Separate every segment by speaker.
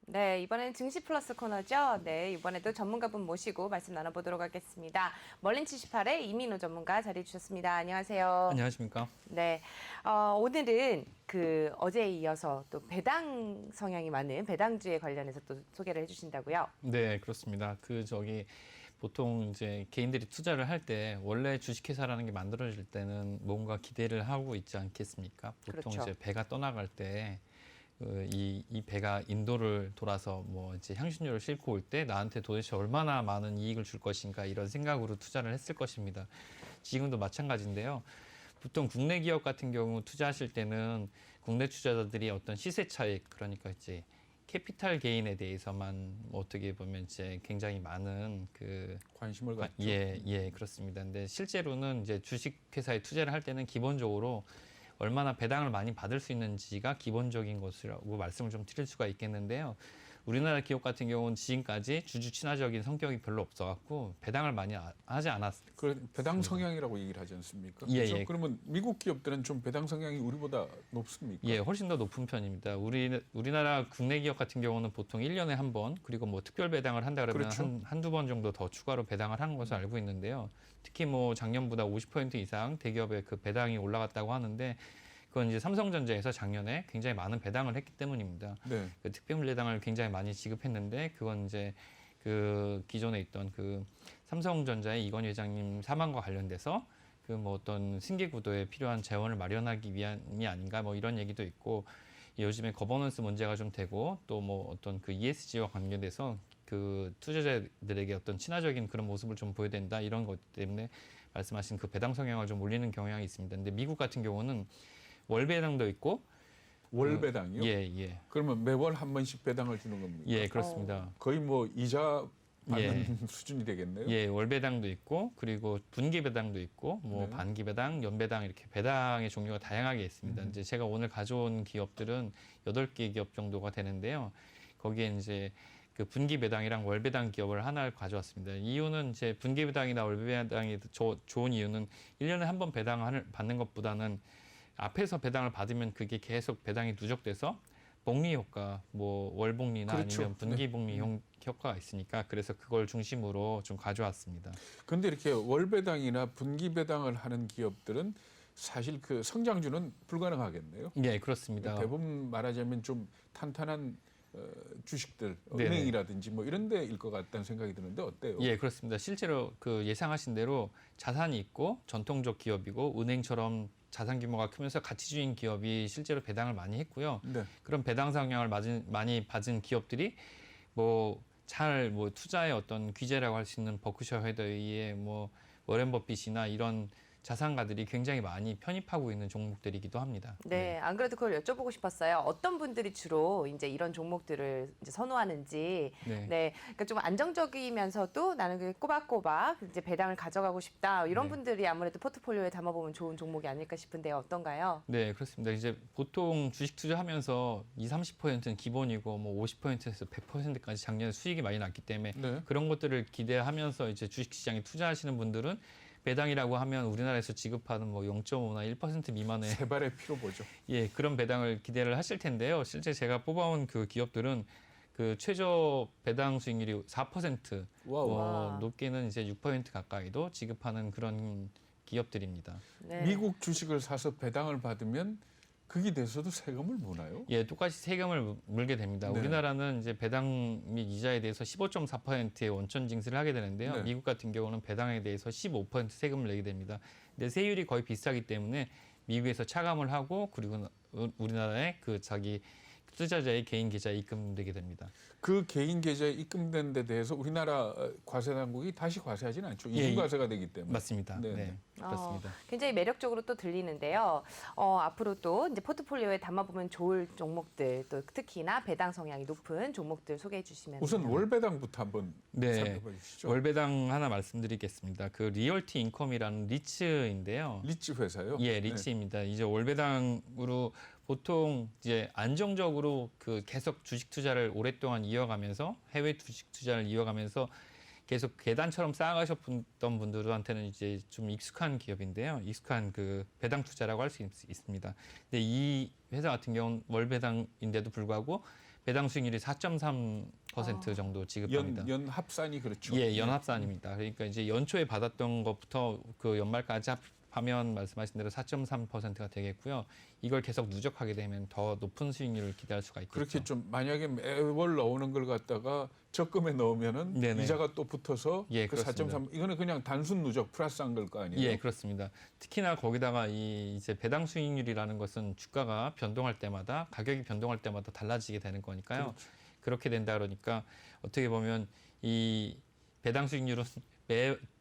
Speaker 1: 네, 이번엔 증시 플러스 코너죠. 네, 이번에도 전문가분 모시고 말씀 나눠보도록 하겠습니다. 멀린 78의 이민호 전문가 자리해 주셨습니다. 안녕하세요.
Speaker 2: 안녕하십니까?
Speaker 1: 네, 오늘은 그 어제에 이어서 또 배당 성향이 많은 배당주에 관련해서 또 소개를 해주신다고요.
Speaker 2: 네, 그렇습니다. 보통 이제 개인들이 투자를 할 때 원래 주식회사라는 게 만들어질 때는 뭔가 기대를 하고 있지 않겠습니까? 보통
Speaker 1: 그렇죠.
Speaker 2: 이제 배가 떠나갈 때 이 배가 인도를 돌아서 뭐 이제 향신료를 싣고 올 때 나한테 도대체 얼마나 많은 이익을 줄 것인가 이런 생각으로 투자를 했을 것입니다. 지금도 마찬가지인데요. 보통 국내 기업 같은 경우 투자하실 때는 국내 투자자들이 어떤 시세 차익, 그러니까 이제 캐피탈 게인에 대해서만 어떻게 보면 이제 굉장히 많은
Speaker 3: 관심을 갖죠.
Speaker 2: 예, 그렇습니다. 근데 실제로는 이제 주식회사에 투자를 할 때는 기본적으로 얼마나 배당을 많이 받을 수 있는지가 기본적인 것이라고 말씀을 좀 드릴 수가 있겠는데요. 우리나라 기업 같은 경우는 지금까지 주주 친화적인 성격이 별로 없어갖고 배당을 많이 하지 않았어요.
Speaker 3: 그 배당 성향이라고 얘기를 하지 않습니까?
Speaker 2: 예,
Speaker 3: 그렇죠?
Speaker 2: 예.
Speaker 3: 그러면 미국 기업들은 좀 배당 성향이 우리보다 높습니까?
Speaker 2: 예, 훨씬 더 높은 편입니다. 우리나라 국내 기업 같은 경우는 보통 1년에 한 번, 그리고 뭐 특별 배당을 한다 그러면
Speaker 3: 그렇죠.
Speaker 2: 한두 번 정도 더 추가로 배당을 하는 것을 알고 있는데요. 특히 뭐 작년보다 50% 이상 대기업의 그 배당이 올라갔다고 하는데 그건 이제 삼성전자에서 작년에 굉장히 많은 배당을 했기 때문입니다.
Speaker 3: 네.
Speaker 2: 그 특별 배당을 굉장히 많이 지급했는데 그건 이제 그 기존에 있던 그 삼성전자의 이건희 회장님 사망과 관련돼서 그 뭐 어떤 승계 구도에 필요한 재원을 마련하기 위함이 아닌가 뭐 이런 얘기도 있고, 요즘에 거버넌스 문제가 좀 되고 또 뭐 어떤 그 ESG와 관련돼서 그 투자자들에게 어떤 친화적인 그런 모습을 좀 보여야 된다 이런 것 때문에 말씀하신 그 배당 성향을 좀 올리는 경향이 있습니다. 근데 미국 같은 경우는 월 배당도 있고
Speaker 3: 월 배당이요?
Speaker 2: 예.
Speaker 3: 그러면 매월 한 번씩 배당을 주는 겁니까?
Speaker 2: 예, 그렇습니다.
Speaker 3: 거의 뭐 이자 받는
Speaker 2: 예.
Speaker 3: 수준이 되겠네요.
Speaker 2: 예, 월 배당도 있고 그리고 분기 배당도 있고 뭐
Speaker 3: 네.
Speaker 2: 반기 배당, 연 배당 이렇게 배당의 종류가 다양하게 있습니다. 이제 제가 오늘 가져온 기업들은 8개 기업 정도가 되는데요. 거기에 이제 그 분기 배당이랑 월 배당 기업을 하나를 가져왔습니다. 이유는 이제 분기 배당이나 월 배당이 좋은 이유는 1년에 한 번 배당을 받는 것보다는 앞에서 배당을 받으면 그게 계속 배당이 누적돼서 복리 효과, 뭐 월복리나
Speaker 3: 그렇죠.
Speaker 2: 아니면 분기 복리 효과가 있으니까 그래서 그걸 중심으로 좀 가져왔습니다.
Speaker 3: 그런데 이렇게 월 배당이나 분기 배당을 하는 기업들은 사실 그 성장주는 불가능하겠네요.
Speaker 2: 예, 그렇습니다.
Speaker 3: 대부분 말하자면 좀 탄탄한 주식들,
Speaker 2: 네네.
Speaker 3: 은행이라든지 뭐 이런 데일 것 같다는 생각이 드는데 어때요?
Speaker 2: 예, 그렇습니다. 실제로 그 예상하신 대로 자산이 있고 전통적 기업이고 은행처럼 자산 규모가 크면서 가치주의인 기업이 실제로 배당을 많이 했고요.
Speaker 3: 네.
Speaker 2: 그런 배당 성향을 많이 받은 기업들이 뭐 투자의 어떤 귀재라고 할 수 있는 버크셔 해더웨이의 뭐 워렌 버핏이나 이런 자산가들이 굉장히 많이 편입하고 있는 종목들이기도 합니다.
Speaker 1: 네, 안 그래도 그걸 여쭤보고 싶었어요. 어떤 분들이 주로 이제 이런 종목들을 이제 선호하는지.
Speaker 2: 네.
Speaker 1: 그러니까 좀 안정적이면서도 나는 그 꼬박꼬박 이제 배당을 가져가고 싶다. 이런
Speaker 2: 네.
Speaker 1: 분들이 아무래도 포트폴리오에 담아보면 좋은 종목이 아닐까 싶은데요. 어떤가요?
Speaker 2: 네, 그렇습니다. 이제 보통 주식 투자하면서 20-30%는 기본이고 뭐 50%에서 100%까지 작년에 수익이 많이 났기 때문에
Speaker 3: 네.
Speaker 2: 그런 것들을 기대하면서 이제 주식 시장에 투자하시는 분들은 배당이라고 하면 우리나라에서 지급하는 뭐 0.5나 1% 미만의
Speaker 3: 세 발의 피로 보죠.
Speaker 2: 예, 그런 배당을 기대를 하실 텐데요. 실제 제가 뽑아온 그 기업들은 그 최저 배당 수익률이 4%,
Speaker 3: 와우.
Speaker 2: 높게는 이제 6% 가까이도 지급하는 그런 기업들입니다.
Speaker 1: 네.
Speaker 3: 미국 주식을 사서 배당을 받으면 그게 돼서도 세금을 무나요?
Speaker 2: 예, 똑같이 세금을 물게 됩니다.
Speaker 3: 네.
Speaker 2: 우리나라는 이제 배당 및 이자에 대해서 15.4%의 원천 징수를 하게 되는데요.
Speaker 3: 네.
Speaker 2: 미국 같은 경우는 배당에 대해서 15% 세금을 내게 됩니다. 근데 세율이 거의 비싸기 때문에 미국에서 차감을 하고 그리고 우리나라에 그 자기 투자자의 개인 계좌에 입금되게 됩니다.
Speaker 3: 그 개인 계좌에 입금된 데 대해서 우리나라 과세 당국이 다시 과세하지는 않죠.
Speaker 2: 예,
Speaker 3: 이중과세가 되기 때문에.
Speaker 2: 맞습니다.
Speaker 3: 네.
Speaker 2: 네, 그렇습니다.
Speaker 1: 굉장히 매력적으로 또 들리는데요. 앞으로 또 이제 포트폴리오에 담아보면 좋을 종목들, 또 특히나 배당 성향이 높은 종목들 소개해 주시면.
Speaker 3: 우선 월 배당부터 한번
Speaker 2: 네,
Speaker 3: 살펴봐 주시죠.
Speaker 2: 월배당 하나 말씀드리겠습니다. 그 리얼티 인컴이라는 리츠인데요.
Speaker 3: 리츠 회사요?
Speaker 2: 예, 리츠입니다. 이제 월배당으로 보통 이제 안정적으로 그 계속 주식 투자를 오랫동안 이어가면서 해외 주식 투자를 이어가면서 계속 계단처럼 쌓아가셨던 분들한테는 이제 좀 익숙한 기업인데요. 익숙한 그 배당 투자라고 할 수 있습니다. 근데 이 회사 같은 경우는 월 배당인데도 불구하고 배당 수익률이 4.3% 정도 지급합니다.
Speaker 3: 연합산이 그렇죠.
Speaker 2: 예, 연합산입니다. 그러니까 이제 연초에 받았던 것부터 그 연말까지 합하면 말씀하신 대로 4.3%가 되겠고요. 이걸 계속 누적하게 되면 더 높은 수익률을 기대할 수가 있겠죠.
Speaker 3: 그렇게 좀 만약에 매월 나오는 걸 갖다가 적금에 넣으면은
Speaker 2: 네네.
Speaker 3: 이자가 또 붙어서
Speaker 2: 예,
Speaker 3: 그
Speaker 2: 그렇습니다.
Speaker 3: 4.3 이거는 그냥 단순 누적 플러스한 걸 거 아니에요?
Speaker 2: 예, 그렇습니다. 특히나 거기다가 이제 배당 수익률이라는 것은 주가가 변동할 때마다 가격이 변동할 때마다 달라지게 되는 거니까요.
Speaker 3: 그렇죠.
Speaker 2: 그렇게 된다 그러니까 어떻게 보면 이 배당 수익률은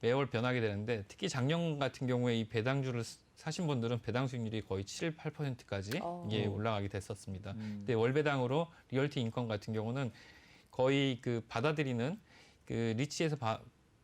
Speaker 2: 매월 변하게 되는데 특히 작년 같은 경우에 이 배당주를 사신 분들은 배당 수익률이 거의 7, 8%까지 이게 올라가게 됐었습니다. 근데 월 배당으로 리얼티 인컴 같은 경우는 거의 그 받아들이는 그 리치에서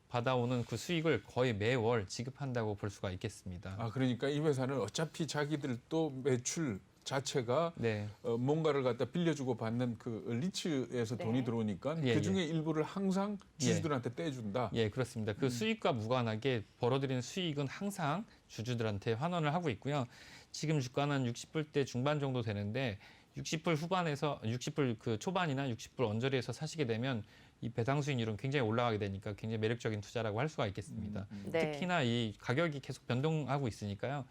Speaker 2: 받아오는 그 수익을 거의 매월 지급한다고 볼 수가 있겠습니다.
Speaker 3: 아 그러니까 이 회사는 어차피 자기들도 매출 자체가
Speaker 2: 네.
Speaker 3: 뭔가를 갖다 빌려주고 받는 그 리츠에서
Speaker 1: 네.
Speaker 3: 돈이 들어오니까
Speaker 2: 예,
Speaker 3: 그 중에 일부를 항상 주주들한테 떼준다.
Speaker 2: 예, 그렇습니다. 그 수익과 무관하게 벌어들이는 수익은 항상 주주들한테 환원을 하고 있고요. 지금 주가는 60불대 중반 정도 되는데 60불 후반에서 60불 그 초반이나 60불 언저리에서 사시게 되면 이 배당 수익률은 굉장히 올라가게 되니까 굉장히 매력적인 투자라고 할 수가 있겠습니다.
Speaker 1: 네.
Speaker 2: 특히나 이 가격이 계속 변동하고 있으니까요.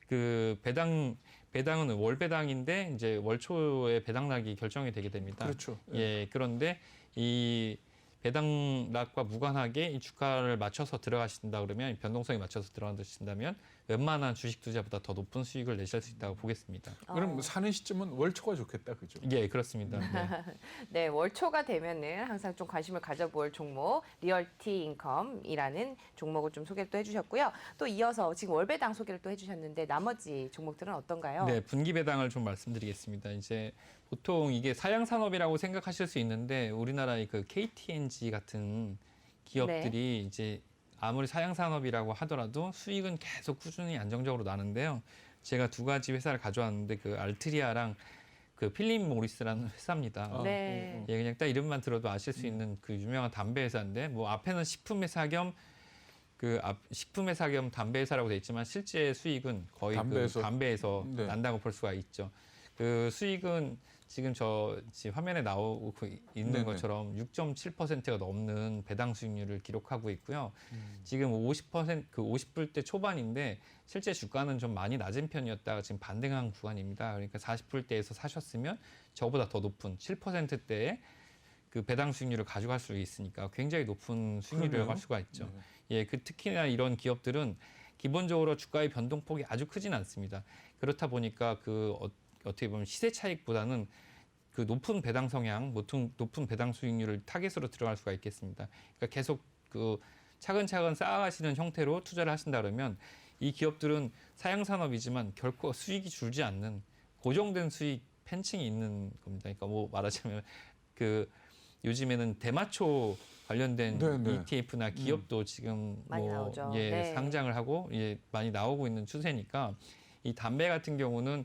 Speaker 2: 그 배당은 월 배당인데 이제 월 초에 배당락이 결정이 되게 됩니다.
Speaker 3: 그렇죠.
Speaker 2: 예, 그런데 이 배당락과 무관하게 이 주가를 맞춰서 들어가신다 그러면 변동성에 맞춰서 들어가신다면 웬만한 주식 투자보다 더 높은 수익을 내실 수 있다고 보겠습니다.
Speaker 3: 그럼 사는 시점은 월초가 좋겠다, 그죠?
Speaker 2: 예, 그렇습니다. 네.
Speaker 1: 네, 월초가 되면은 항상 좀 관심을 가져볼 종목 리얼티 인컴이라는 종목을 좀 소개를 또 해주셨고요. 또 이어서 지금 월배당 소개를 또 해주셨는데 나머지 종목들은 어떤가요?
Speaker 2: 네, 분기 배당을 좀 말씀드리겠습니다. 이제 보통 이게 사양 산업이라고 생각하실 수 있는데 우리나라의 그 KTNG 같은 기업들이 이제 아무리 사양 산업이라고 하더라도 수익은 계속 꾸준히 안정적으로 나는데요. 제가 두 가지 회사를 가져왔는데 그 알트리아랑 그 필립 모리스라는 회사입니다.
Speaker 1: 네.
Speaker 2: 예, 그냥 딱 이름만 들어도 아실 수 있는 그 유명한 담배 회사인데 뭐 앞에는 식품 회사 겸 식품 회사 겸 담배 회사라고 돼 있지만 실제 수익은 거의 담배에서
Speaker 3: 네.
Speaker 2: 난다고 볼 수가 있죠. 그 수익은 지금 지금 화면에 나오고 있는
Speaker 3: 네네.
Speaker 2: 것처럼 6.7%가 넘는 배당 수익률을 기록하고 있고요. 지금 50불대 초반인데 실제 주가는 좀 많이 낮은 편이었다가 지금 반등한 구간입니다. 그러니까 40불대에서 사셨으면 저보다 더 높은 7%대의 그 배당 수익률을 가져갈 수 있으니까 굉장히 높은 수익률이라고 할 수가 있죠. 예, 그 특히나 이런 기업들은 기본적으로 주가의 변동폭이 아주 크진 않습니다. 그렇다 보니까 어떻게 보면 시세 차익보다는 그 높은 배당 성향, 높은 배당 수익률을 타겟으로 들어갈 수가 있겠습니다. 그러니까 계속 그 차근차근 쌓아가시는 형태로 투자를 하신다 그러면 이 기업들은 사양 산업이지만 결코 수익이 줄지 않는 고정된 수익 팬층이 있는 겁니다. 그러니까 뭐 말하자면 그 요즘에는 대마초 관련된
Speaker 3: 네네.
Speaker 2: ETF나 기업도 지금
Speaker 1: 많이 나오죠.
Speaker 2: 예,
Speaker 1: 네.
Speaker 2: 상장을 하고 예, 많이 나오고 있는 추세니까 이 담배 같은 경우는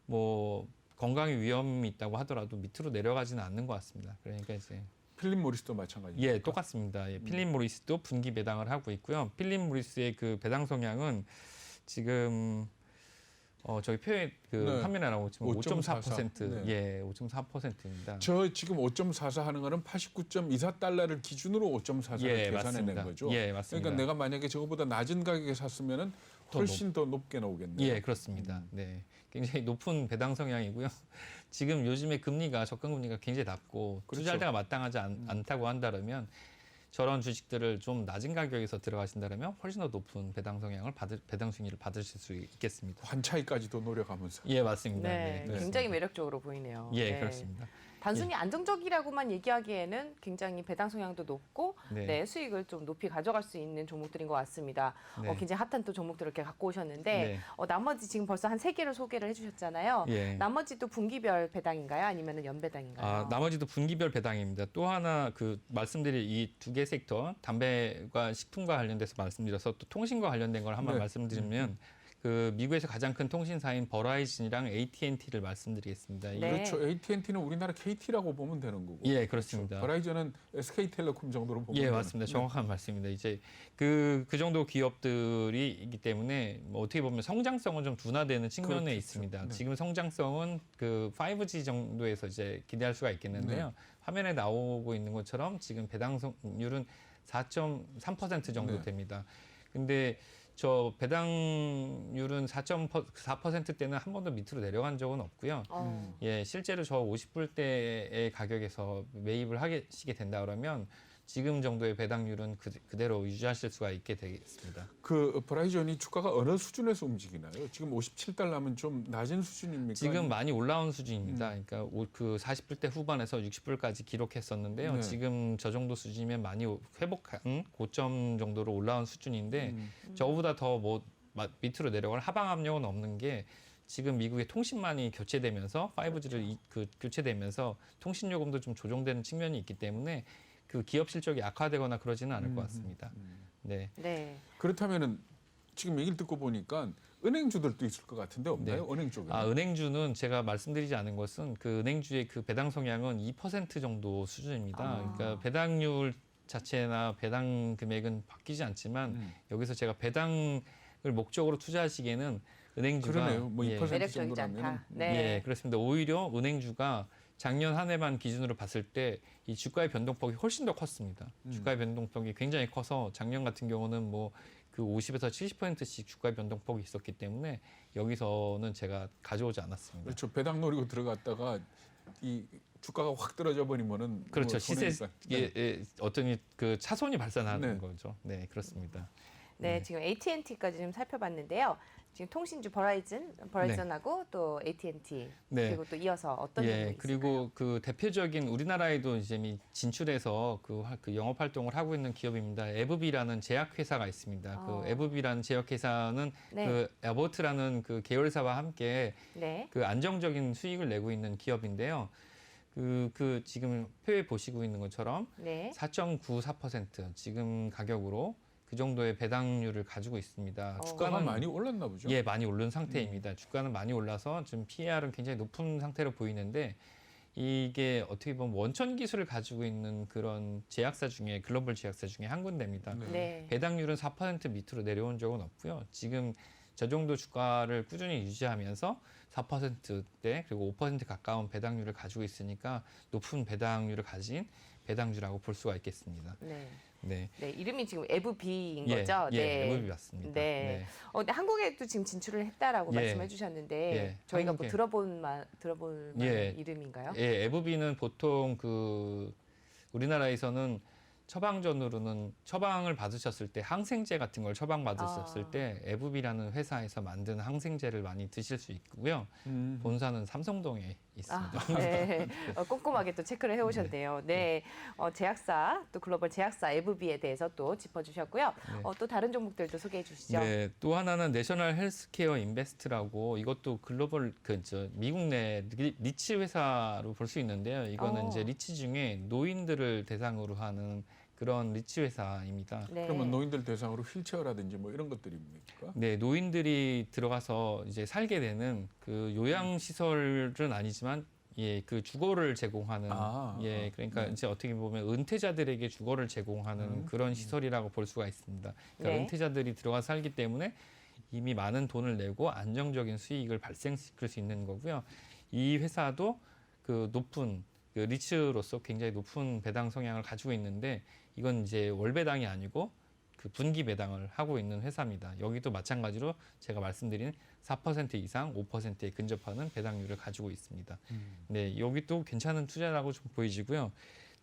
Speaker 2: 뭐 건강에 위험이 있다고 하더라도 밑으로 내려가지는 않는 것 같습니다. 그러니까 이제
Speaker 3: 필립 모리스도 마찬가지죠.
Speaker 2: 예, 똑같습니다. 예, 필립 모리스도 분기 배당을 하고 있고요. 필립 모리스의 그 배당 성향은 지금 저희 표에 화면에 나오고 지금 5.4%, 예, 5.4%입니다.
Speaker 3: 저 지금 5.44 하는 거는 89.24달러를 기준으로 5.44를
Speaker 2: 예,
Speaker 3: 계산해
Speaker 2: 맞습니다.
Speaker 3: 낸 거죠.
Speaker 2: 예, 맞습니다.
Speaker 3: 그러니까 내가 만약에 저거보다 낮은 가격에 샀으면은 훨씬 더 높게 나오겠네요.
Speaker 2: 예, 그렇습니다. 네, 굉장히 높은 배당 성향이고요. 지금 요즘에 금리가 접근 금리가 굉장히 낮고
Speaker 3: 그렇죠.
Speaker 2: 투자할 때가 마땅하지 않다고 한다면 저런 주식들을 좀 낮은 가격에서 들어가신다면 훨씬 더 높은 배당 성향을 배당 수익률을 받으실 수 있겠습니다.
Speaker 3: 환차익까지도 노려가면서.
Speaker 2: 예, 맞습니다.
Speaker 1: 네,
Speaker 2: 네,
Speaker 1: 굉장히 매력적으로 보이네요.
Speaker 2: 예,
Speaker 1: 네.
Speaker 2: 그렇습니다.
Speaker 1: 단순히 안정적이라고만 얘기하기에는 굉장히 배당 성향도 높고
Speaker 2: 네.
Speaker 1: 수익을 좀 높이 가져갈 수 있는 종목들인 것 같습니다.
Speaker 2: 네.
Speaker 1: 굉장히 핫한 또 종목들을 이렇게 갖고 오셨는데
Speaker 2: 네.
Speaker 1: 나머지 지금 벌써 한 3개를 소개를 해주셨잖아요.
Speaker 2: 예.
Speaker 1: 나머지도 분기별 배당인가요? 아니면 연배당인가요?
Speaker 2: 나머지도 분기별 배당입니다. 또 하나 말씀드릴 이 두 개 섹터 담배과 식품과 관련돼서 말씀드려서 또 통신과 관련된 걸 한번
Speaker 3: 네.
Speaker 2: 말씀드리면 그 미국에서 가장 큰 통신사인 버라이즌이랑 AT&T를 말씀드리겠습니다.
Speaker 1: 네.
Speaker 3: 그렇죠. AT&T는 우리나라 KT라고 보면 되는 거고.
Speaker 2: 예, 그렇습니다.
Speaker 3: 버라이즌은 SK텔레콤 정도로 보면
Speaker 2: 예,
Speaker 3: 되는.
Speaker 2: 맞습니다. 정확한 말씀입니다. 이제 그 정도 기업들이 있기 때문에 뭐 어떻게 보면 성장성은 좀 둔화되는 측면에
Speaker 3: 그렇겠죠.
Speaker 2: 있습니다.
Speaker 3: 네.
Speaker 2: 지금 성장성은 그 5G 정도에서 이제 기대할 수가 있겠는데요.
Speaker 3: 네.
Speaker 2: 화면에 나오고 있는 것처럼 지금 배당률은 4.3% 정도
Speaker 3: 네.
Speaker 2: 됩니다. 근데 저 배당률은 4.4%대는 한 번도 밑으로 내려간 적은 없고요. 예, 실제로 저 50불대의 가격에서 매입을 하시게 된다 그러면 지금 정도의 배당률은 그대로 유지하실 수가 있게 되겠습니다.
Speaker 3: 그 버라이즌이 주가가 어느 수준에서 움직이나요? 지금 57달러면 좀 낮은 수준입니까?
Speaker 2: 지금 많이 올라온 수준입니다. 그러니까 그 40불대 후반에서 60불까지 기록했었는데요.
Speaker 3: 네.
Speaker 2: 지금 저 정도 수준이면 많이 회복한 고점 정도로 올라온 수준인데 저보다 더 뭐 밑으로 내려갈 하방 압력은 없는 게 지금 미국의 통신망이 교체되면서 5G를 교체되면서 통신 요금도 좀 조정되는 측면이 있기 때문에 그 기업 실적이 악화되거나 그러지는 않을 것 같습니다. 네.
Speaker 1: 네.
Speaker 3: 그렇다면은 지금 얘기를 듣고 보니까 은행주들도 있을 것 같은데 없나요? 은행 쪽에.
Speaker 2: 은행주는 제가 말씀드리지 않은 것은 그 은행주의 그 배당 성향은 2% 정도 수준입니다. 그러니까 배당률 자체나 배당 금액은 바뀌지 않지만 여기서 제가 배당을 목적으로 투자하시기에는 은행주가
Speaker 3: 그러네요. 뭐 2%
Speaker 1: 매력적이지
Speaker 3: 정도라면.
Speaker 1: 않다. 네.
Speaker 2: 예, 그렇습니다. 오히려 은행주가 작년 한 해만 기준으로 봤을 때 이 주가의 변동폭이 훨씬 더 컸습니다. 주가의 변동폭이 굉장히 커서 작년 같은 경우는 뭐 그 50에서 70%씩 주가의 변동폭이 있었기 때문에 여기서는 제가 가져오지 않았습니다.
Speaker 3: 그렇죠. 배당 노리고 들어갔다가 이 주가가 확 떨어져 버리면은
Speaker 2: 그렇죠.
Speaker 3: 뭐
Speaker 2: 시세
Speaker 3: 손해니까.
Speaker 2: 예, 어떤 그 차손이 발생하는
Speaker 3: 네.
Speaker 2: 거죠. 네, 그렇습니다.
Speaker 1: 네, 지금 AT&T까지 좀 살펴봤는데요. 지금 통신주 버라이즌하고 또 AT&T
Speaker 2: 네.
Speaker 1: 그리고 또 이어서 어떤 종목이
Speaker 2: 예,
Speaker 1: 있을까요?
Speaker 2: 그리고 그 대표적인 우리나라에도 이제 진출해서 그 영업 활동을 하고 있는 기업입니다. 에브비라는 제약회사가 있습니다. 그 에브비라는 제약회사는
Speaker 1: 네.
Speaker 2: 그 에버트라는 그 계열사와 함께
Speaker 1: 네.
Speaker 2: 그 안정적인 수익을 내고 있는 기업인데요. 그 지금 표에 보시고 있는 것처럼
Speaker 1: 네.
Speaker 2: 4.94% 지금 가격으로 그 정도의 배당률을 가지고 있습니다.
Speaker 3: 주가가 많이 올랐나 보죠.
Speaker 2: 예, 많이 오른 상태입니다. 주가는 많이 올라서 지금 PER은 굉장히 높은 상태로 보이는데 이게 어떻게 보면 원천 기술을 가지고 있는 그런 제약사 중에 글로벌 제약사 중에 한 군데입니다.
Speaker 1: 네.
Speaker 2: 배당률은 4% 밑으로 내려온 적은 없고요. 지금 저 정도 주가를 꾸준히 유지하면서 4%대 그리고 5% 가까운 배당률을 가지고 있으니까 높은 배당률을 가진 배당주라고 볼 수가 있겠습니다.
Speaker 1: 네.
Speaker 2: 네.
Speaker 1: 네, 이름이 지금 에브비인
Speaker 2: 예,
Speaker 1: 거죠?
Speaker 2: 예,
Speaker 1: 네.
Speaker 2: 에브비 맞습니다.
Speaker 1: 네. 근데 한국에도 지금 진출을 했다라고
Speaker 2: 예.
Speaker 1: 말씀해 주셨는데
Speaker 2: 예,
Speaker 1: 저희가
Speaker 2: 한국에.
Speaker 1: 뭐 들어볼 만한
Speaker 2: 예.
Speaker 1: 이름인가요?
Speaker 2: 예, 에브비는 보통 그 우리나라에서는 처방전으로는 처방을 받으셨을 때 항생제 같은 걸 처방받으셨을 때 에브비라는 회사에서 만든 항생제를 많이 드실 수 있고요. 본사는 삼성동에 있습니다.
Speaker 1: 네. 꼼꼼하게 또 체크를 해오셨네요. 네. 제약사, 또 글로벌 제약사 에브비에 대해서 또 짚어주셨고요. 또 다른 종목들도 소개해 주시죠.
Speaker 2: 네, 또 하나는 내셔널 헬스케어 인베스트라고 이것도 글로벌 미국 내 리츠 회사로 볼 수 있는데요. 이거는 이제 리츠 중에 노인들을 대상으로 하는 그런 리츠 회사입니다.
Speaker 1: 네.
Speaker 3: 그러면 노인들 대상으로 휠체어라든지 뭐 이런 것들입니까?
Speaker 2: 네, 노인들이 들어가서 이제 살게 되는 그 요양 시설은 아니지만 예, 그 주거를 제공하는 예, 그러니까 이제 어떻게 보면 은퇴자들에게 주거를 제공하는 그런 시설이라고 볼 수가 있습니다. 그러니까
Speaker 1: 네.
Speaker 2: 은퇴자들이 들어가서 살기 때문에 이미 많은 돈을 내고 안정적인 수익을 발생시킬 수 있는 거고요. 이 회사도 그 높은 그 리츠로서 굉장히 높은 배당 성향을 가지고 있는데 이건 이제 월 배당이 아니고 그 분기 배당을 하고 있는 회사입니다. 여기도 마찬가지로 제가 말씀드린 4% 이상 5%에 근접하는 배당률을 가지고 있습니다. 네, 여기도 괜찮은 투자라고 좀 보이지고요.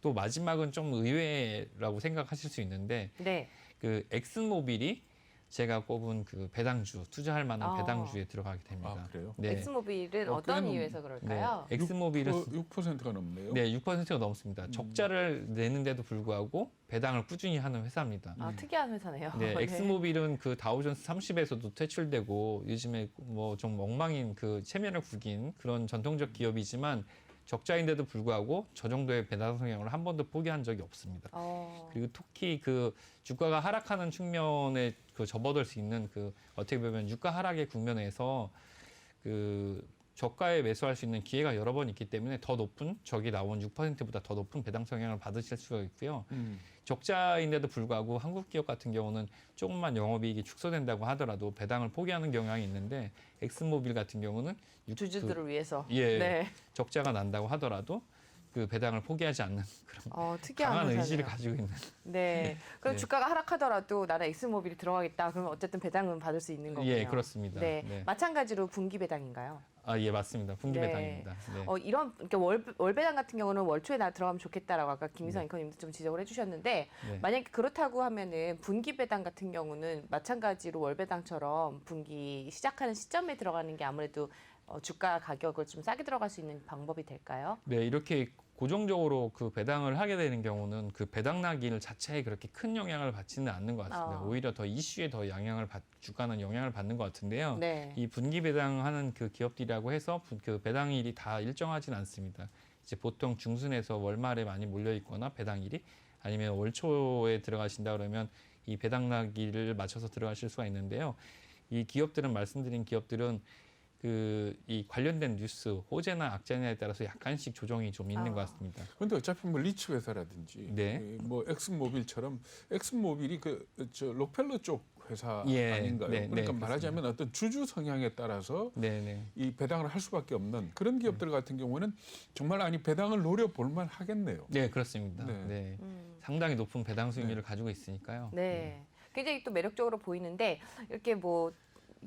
Speaker 2: 또 마지막은 좀 의외라고 생각하실 수 있는데
Speaker 1: 네.
Speaker 2: 그 엑슨모빌이 제가 꼽은 그 배당주 투자할 만한 배당주에 들어가게 됩니다.
Speaker 3: 아, 그래요?
Speaker 2: 네.
Speaker 1: 엑스모빌은 어떤
Speaker 3: 꽤는-
Speaker 1: 이유에서 그럴까요?
Speaker 2: 네. 엑스모빌은
Speaker 3: 6%가 넘네요.
Speaker 2: 네, 6%가 넘습니다. 적자를 내는데도 불구하고 배당을 꾸준히 하는 회사입니다.
Speaker 1: 특이한 회사네요.
Speaker 2: 네,
Speaker 1: 네.
Speaker 2: 엑스모빌은 그 다우존스 30에서도 퇴출되고 요즘에 뭐 좀 엉망인 그 체면을 구긴 그런 전통적 기업이지만 적자인데도 불구하고 저 정도의 배당 성향을 한 번도 포기한 적이 없습니다. 그리고 특히 그 주가가 하락하는 측면에 그 접어들 수 있는 그 어떻게 보면 유가 하락의 국면에서 그 저가에 매수할 수 있는 기회가 여러 번 있기 때문에 더 높은 저기 나온 6%보다 더 높은 배당 성향을 받으실 수가 있고요. 적자인데도 불구하고 한국 기업 같은 경우는 조금만 영업이익이 축소된다고 하더라도 배당을 포기하는 경향이 있는데 엑슨모빌 같은 경우는
Speaker 1: 주주들을 위해서.
Speaker 2: 예,
Speaker 1: 네.
Speaker 2: 적자가 난다고 하더라도 그 배당을 포기하지 않는 그런
Speaker 1: 특이한
Speaker 2: 강한
Speaker 1: 회사네요.
Speaker 2: 의지를 가지고 있는.
Speaker 1: 네. 그럼
Speaker 2: 네.
Speaker 1: 주가가 하락하더라도 나는 엑스모빌이 들어가겠다. 그러면 어쨌든 배당은 받을 수 있는 거고요.
Speaker 2: 예, 그렇습니다.
Speaker 1: 네.
Speaker 2: 네.
Speaker 1: 마찬가지로 분기 배당인가요?
Speaker 2: 예, 맞습니다. 분기
Speaker 1: 네.
Speaker 2: 배당입니다. 네.
Speaker 1: 이런 그러니까 월 배당 같은 경우는 월 초에 나 들어가면 좋겠다라고 아까 김희성 앵커님도 좀 지적을 해주셨는데
Speaker 2: 네.
Speaker 1: 만약에 그렇다고 하면은 분기 배당 같은 경우는 마찬가지로 월 배당처럼 분기 시작하는 시점에 들어가는 게 아무래도 주가 가격을 좀 싸게 들어갈 수 있는 방법이 될까요?
Speaker 2: 네, 이렇게 고정적으로 그 배당을 하게 되는 경우는 그 배당 나기 자체에 그렇게 큰 영향을 받지는 않는 것 같습니다. 오히려 더 이슈에 더 주가는 영향을 받는 것 같은데요.
Speaker 1: 네.
Speaker 2: 이 분기 배당하는 그 기업들이라고 해서 그 배당일이 다 일정하진 않습니다. 이제 보통 중순에서 월말에 많이 몰려 있거나 배당일이 아니면 월 초에 들어가신다 그러면 이 배당 나기를 맞춰서 들어가실 수가 있는데요. 이 기업들은 말씀드린 기업들은 이 관련된 뉴스, 호재나 악재냐에 따라서 약간씩 조정이 좀 있는 것 같습니다.
Speaker 3: 그런데 어차피 뭐 리츠 회사라든지
Speaker 2: 네.
Speaker 3: 뭐 엑슨모빌처럼 엑슨모빌이 저 록펠러 쪽 회사
Speaker 2: 예.
Speaker 3: 아닌가요?
Speaker 2: 네,
Speaker 3: 그러니까
Speaker 2: 네,
Speaker 3: 말하자면 어떤 주주 성향에 따라서
Speaker 2: 네네.
Speaker 3: 이 배당을 할 수밖에 없는 그런 기업들 같은 경우는 정말 배당을 노려볼 만 하겠네요.
Speaker 2: 네, 그렇습니다.
Speaker 3: 네.
Speaker 2: 네. 상당히 높은 배당 수익률을
Speaker 3: 네.
Speaker 2: 가지고 있으니까요.
Speaker 1: 네. 굉장히 또 매력적으로 보이는데 이렇게 뭐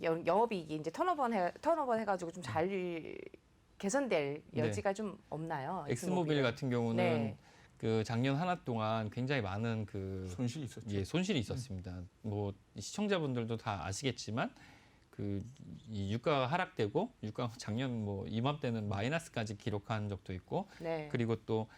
Speaker 1: 영업이익이 이제 턴오버 해가지고 좀 잘 개선될 여지가 좀 없나요?
Speaker 2: 엑스모빌 같은 경우는
Speaker 1: 네.
Speaker 2: 그 작년 한 해 동안 굉장히 많은
Speaker 3: 손실이 있었죠.
Speaker 2: 예, 손실이 있었습니다. 뭐 시청자분들도 다 아시겠지만 이 유가가 하락되고 유가 작년 뭐 이맘때는 마이너스까지 기록한 적도 있고
Speaker 1: 네.
Speaker 2: 그리고 또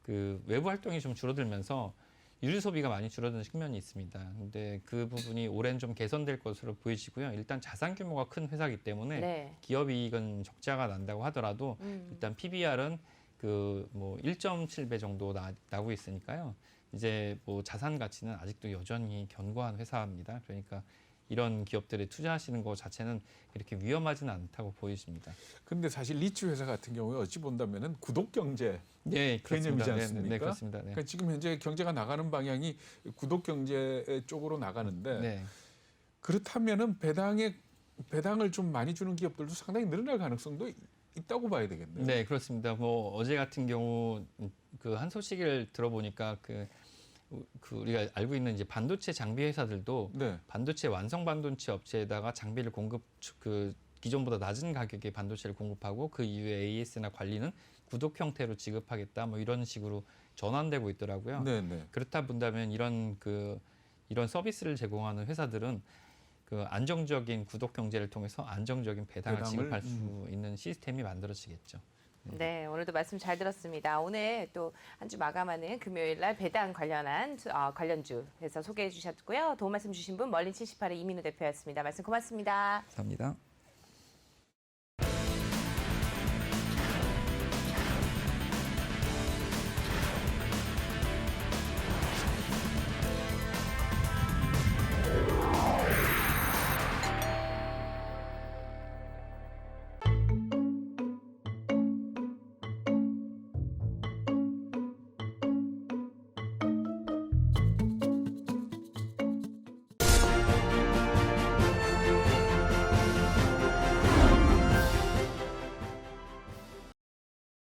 Speaker 2: 그 외부 활동이 좀 줄어들면서 유류 소비가 많이 줄어드는 측면이 있습니다. 근데 그 부분이 올해는 좀 개선될 것으로 보이시고요. 일단 자산 규모가 큰 회사이기 때문에
Speaker 1: 네.
Speaker 2: 기업 이익은 적자가 난다고 하더라도 일단 PBR은 뭐 1.7배 정도 나고 있으니까요. 이제 뭐 자산 가치는 아직도 여전히 견고한 회사입니다. 그러니까 이런 기업들에 투자하시는 것 자체는 이렇게 위험하지는 않다고 보이십니다.
Speaker 3: 근데 사실 리츠 회사 같은 경우에 어찌 본다면은 구독 경제
Speaker 2: 네,
Speaker 3: 개념이지
Speaker 2: 그렇습니다.
Speaker 3: 않습니까?
Speaker 2: 네, 그렇습니다. 네.
Speaker 3: 그러니까 지금 현재 경제가 나가는 방향이 구독 경제 쪽으로 나가는데
Speaker 2: 네.
Speaker 3: 그렇다면은 배당을 좀 많이 주는 기업들도 상당히 늘어날 가능성도 있다고 봐야 되겠네요.
Speaker 2: 네, 그렇습니다. 뭐 어제 같은 경우 그 한 소식을 들어보니까 그 우리가 알고 있는 이제 반도체 장비 회사들도
Speaker 3: 네.
Speaker 2: 반도체 완성 반도체 업체에다가 장비를 기존보다 낮은 가격에 반도체를 공급하고 그 이후에 AS나 관리는 구독 형태로 지급하겠다 뭐 이런 식으로 전환되고 있더라고요.
Speaker 3: 네, 네.
Speaker 2: 그렇다 본다면 이런 서비스를 제공하는 회사들은 그 안정적인 구독 경제를 통해서 안정적인 배당을 지급할 수 있는 시스템이 만들어지겠죠.
Speaker 1: 네, 오늘도 말씀 잘 들었습니다. 오늘 또 한 주 마감하는 금요일 날 배당 관련주 회사 소개해 주셨고요. 도움 말씀 주신 분 멀린 78의 이민우 대표였습니다. 말씀 고맙습니다.
Speaker 2: 감사합니다.